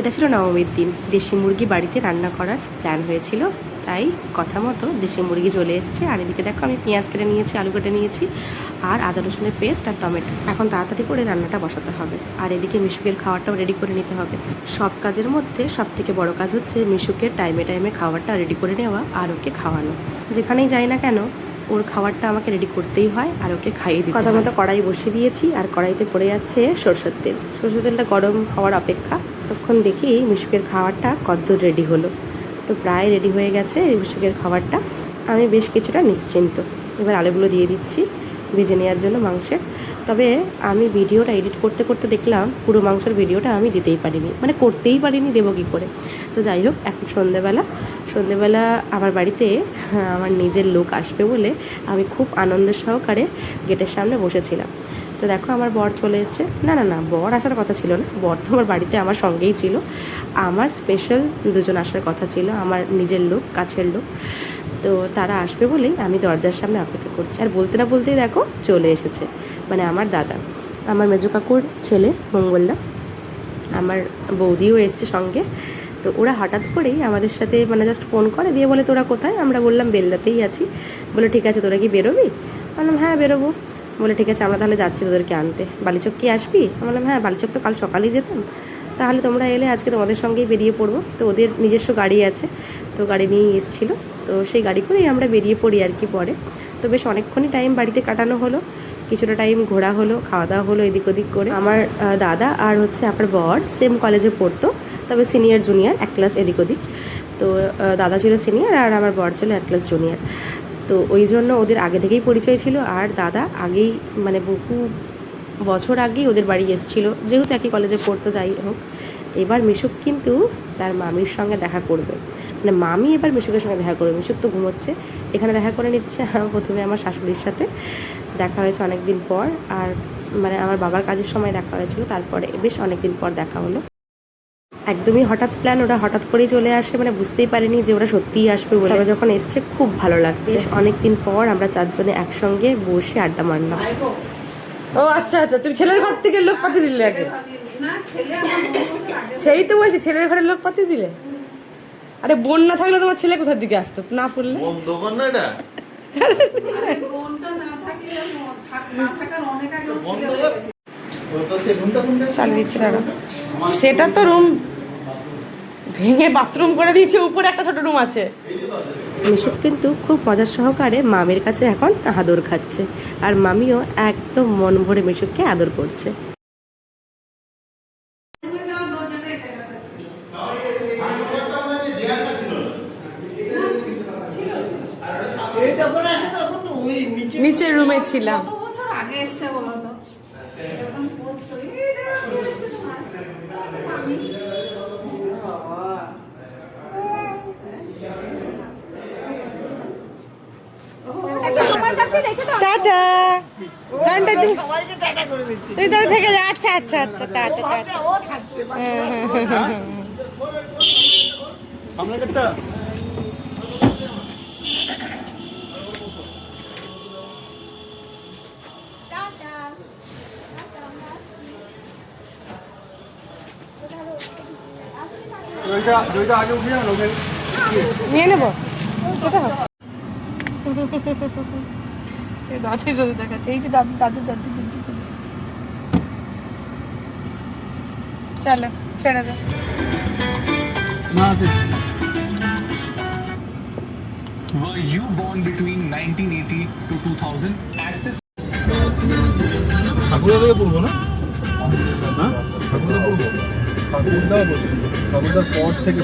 এটা ছিল নবমীর দিন। দেশি মুরগি বাড়িতে রান্না করার প্ল্যান হয়েছিল, তাই কথা মতো দেশি মুরগি চলে এসছে। আর এদিকে দেখো আমি পেঁয়াজ কেটে নিয়েছি, আলু কেটে নিয়েছি, আর আদা রসুনের পেস্ট আর টমেটো। এখন তাড়াতাড়ি করে রান্নাটা বসাতে হবে। আর এদিকে মিশুকের খাবারটাও রেডি করে নিতে হবে। সব কাজের মধ্যে সব থেকে বড় কাজ হচ্ছে মিশুকের টাইমে টাইমে খাবারটা রেডি করে নেওয়া আর ওকে খাওয়ানো। যেখানেই যাই না কেন ওর খাবারটা আমাকে রেডি করতেই হয় আর ওকে খাইয়ে দিই। কথা মতো কড়াই বসিয়ে দিয়েছি, আর কড়াইতে পড়ে যাচ্ছে সরষের তেল। সরষের তেলটা গরম হওয়ার অপেক্ষা। তখন দেখি মিশুকের খাবারটা কতদূর রেডি হলো। তো প্রায় রেডি হয়ে গেছে মিশুকের খাবারটা। আমি বেশ কিছুটা নিশ্চিন্ত। এবার আলুগুলো দিয়ে দিচ্ছি ভেজে নেওয়ার জন্য মাংসের। তবে আমি ভিডিওটা এডিট করতে করতে দেখলাম পুরো মাংসের ভিডিওটা আমি দিতেই পারিনি, মানে করতেই পারিনি, দেবো কী করে। তো যাই হোক, এখন সন্ধেবেলা আমার বাড়িতে আমার নিজের লোক আসবে বলে আমি খুব আনন্দের সহকারে গেটের সামনে বসেছিলাম। তো দেখো আমার বর চলে এসছে। না, বর আসার কথা ছিল না, বর তো আমার বাড়িতে আমার সঙ্গেই ছিল। আমার স্পেশাল দুজন আসার কথা ছিল, আমার নিজের লোক, কাছের লোক। তো তারা আসবে বলেই আমি দরজার সামনে অপেক্ষা করছি। আর বলতে না বলতেই দেখো চলে এসেছে, মানে আমার দাদা, আমার মেজো কাকুর ছেলে মঙ্গলদা। আমার বৌদিও এসছে সঙ্গে। তো ওরা হঠাৎ করেই আমাদের সাথে মানে জাস্ট ফোন করে দিয়ে বলে তোরা কোথায়? আমরা বললাম বেলদাতেই আছি। বলে ঠিক আছে, তোরা কি বেরোবি? বললাম হ্যাঁ বেরোবো। বলে ঠিক আছে, আমরা তাহলে যাচ্ছি তোদেরকে আনতে। বালিচক কি আসবি? বললাম হ্যাঁ, বালিচক তো কাল সকালেই যেতাম, তাহলে তোমরা এলে আজকে তোমাদের সঙ্গেই বেরিয়ে পড়বো। তো ওদের নিজস্ব গাড়ি আছে, তো গাড়ি নিয়েই এসেছিলো। তো সেই গাড়ি করেই আমরা বেরিয়ে পড়ি আর কি পরে। তো বেশ অনেকক্ষণই টাইম বাড়িতে কাটানো হলো, কিছুটা টাইম ঘোরা হলো, খাওয়া দাওয়া হলো এদিক ওদিক করে। আমার দাদা আর হচ্ছে আমার বর সেম কলেজে পড়তো, তবে সিনিয়র জুনিয়র এক ক্লাস এদিক ওদিক। তো দাদা ছিল সিনিয়র আর আমার বর ছিল এক ক্লাস জুনিয়র। তো ওই জন্য ওদের আগে থেকেই পরিচয় ছিল। আর দাদা আগেই মানে বহু বছর আগেই ওদের বাড়ি এসেছিলো, যেহেতু একই কলেজে পড়তো। যাই হোক, এবার মিশুক কিন্তু তার মামির সঙ্গে দেখা করবে, মানে মামি এবার মিশুকের সঙ্গে দেখা করবে। মিশুক তো ঘুমোচ্ছে, এখানে দেখা করে নিচ্ছে। প্রথমে আমার শাশুড়ির সাথে দেখা হয়েছে অনেক দিন পর, আর মানে আমার বাবার কাজের সময় দেখা হয়েছিল, তারপরে বেশ অনেক দিন পর দেখা হলো। একদমই হঠাৎ প্ল্যান, ওরা হঠাৎ করেই চলে আসে, মানে বুঝতেই পারিনি যে ওরা সত্যিই আসবে বলে। ওরা যখন এসছে খুব ভালো লাগছে। অনেক দিন পর আমরা চারজনে একসঙ্গে বসে আড্ডা মারলাম। ও আচ্ছা, তুমি ছেলের ঘর থেকে লোক পাঠিয়ে দিলে আগে? সেই তো বলছি, ছেলের ঘরে লোক পাঠিয়ে দিলে। আরে বোন না থাকলে তোমার ছেলে কোথার দিকে আসতো না পড়লে? চালিয়ে দিচ্ছে দাঁড়া। সেটা তো রুম ভেঙে বাথরুম করে দিয়েছে, উপরে একটা ছোট রুম আছে। মিশুক কিন্তু খুব মজার সহকারে মামির কাছে এখন আদর খাচ্ছে, আর মামিও একদম মন ভরে মিশুককে আদর করছে। নিচের রুমে ছিলাম। টাটা। তুই তো থেকে যা। আচ্ছা আচ্ছা আচ্ছা, টাটা টাটা। নিয়ে নেবো সেটা দাঁতের সাথে দেখাচ্ছে। এই যে দাদু দাদু দাদু দাদু দাদু। চলো ছেড়ে দে। Were you born between 1980 to 2000? Access. ঠাকুরদা থেকে পড়বো না? হ্যাঁ ঠাকুরদা পড়বো, ঠাকুরদার পর থেকে